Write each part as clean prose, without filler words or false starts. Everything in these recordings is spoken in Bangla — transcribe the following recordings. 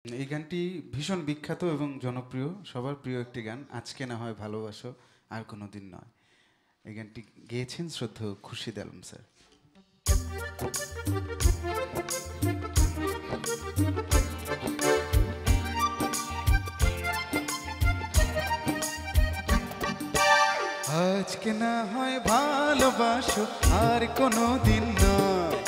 এই গানটি ভীষণ বিখ্যাত এবং জনপ্রিয়, সবার প্রিয় একটি গান। আজকে না হয় ভালোবাসো, আর কোনো দিন নয়। এই গানটি গেয়েছেন শ্রদ্ধেয় খুরশিদ আলম স্যার। আজকে না হয় ভালোবাসো, আর কোনো দিন নয়।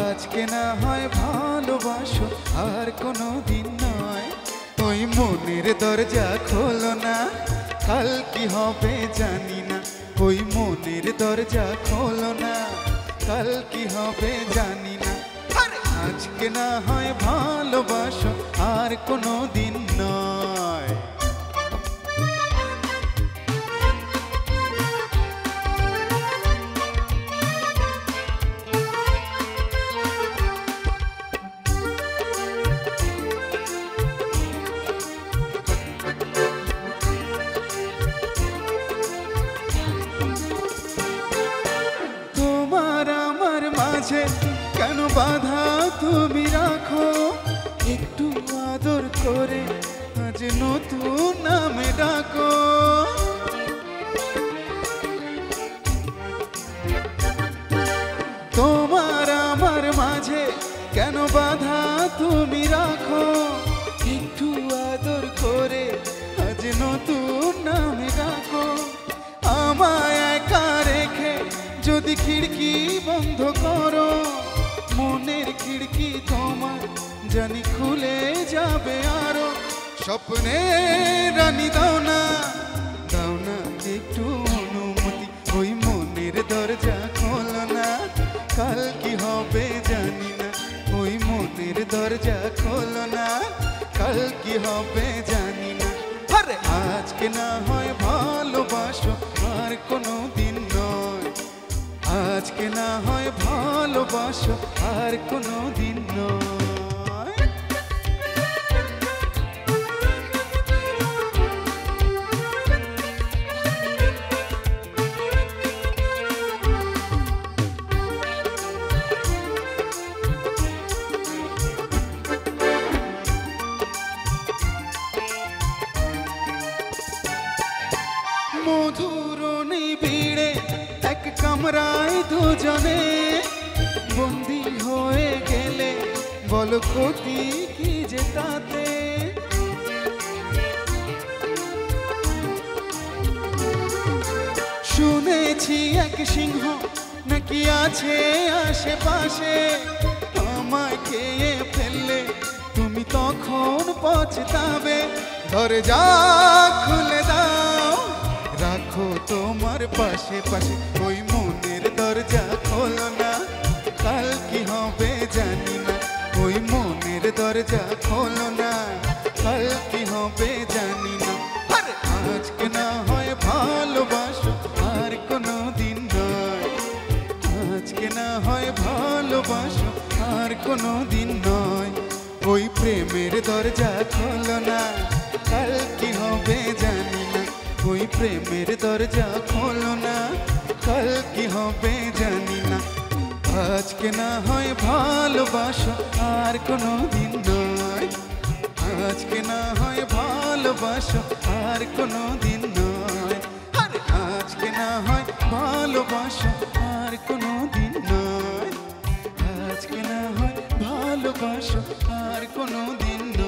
আজকে না হয় ভালোবাসো, আর কোনো দিন নয়। ওই মনের দরজা খোলো না, কাল কি হবে জানি না। ওই মনের দরজা খোলো না, কাল কি হবে জানি না। আজকে না হয় ভালোবাসো, আর কোনো দিন নয়। কেন বাধা তুমি রাখো, একটু আদর করে আজ নতুন নামে ডাকো। তোমার আমার মাঝে কেন বাধা তুমি রাখো, একটু আদর করে আজ নতুন নামে ডাকো। আমায় একা রেখে যদি খিড়কি বন্ধ করো, মনের খিড়কি তোমার জানি খুলে যাবে আরো। স্বপ্নে রানী দাও না, দাও না একটু অনুমতি। ওই মনের দরজা খোলো না, কাল কি হবে জানি না। ওই মনের দরজা খোলো না, কাল কি হবে জানি না। আরে আজকে না হয় ভালোবাসো, আর কোনো দিন নয়। আজকে না হয় ভালোবাসো, আর কোনো দিন নয়। মধুর নিবিড়ে এক কামরায় দুজনে বন্দি হয়ে গেলে বলো ক্ষতি কি যে তাতে। শুনেছি এক সিংহ নাকি আছে আশেপাশে, আমায় খেয়ে ফেললে তুমি তখন পছতাবে। দরজা খুলে দাও, রাখো তোমার পাশে পাশে। ওই মনের দরজা খোলো না, কাল কি হবে জানি না। ওই মনের দরজা খোলো না, কাল কি হবে জানি না। আজকে না হয় ভালোবাসো, আর কোনো দিন নয়। আজকে না হয় ভালোবাসো, আর কোনো দিন নয়। ওই প্রেমের দরজা খোলো না, কাল কি হবে জানি না। ওই প্রেমের দরজা খোলো না, কাল কি হবে জানি না। আজকে না হয় ভালোবাসো, আর কোনো দিন নয়। আজকে না হয় ভালোবাসো, আর কোনো দিন নয়। আজকে না হয় ভালোবাসো, আর কোনো দিন নয়। আজকে না হয় ভালোবাসো, আর কোনো দিন নয়।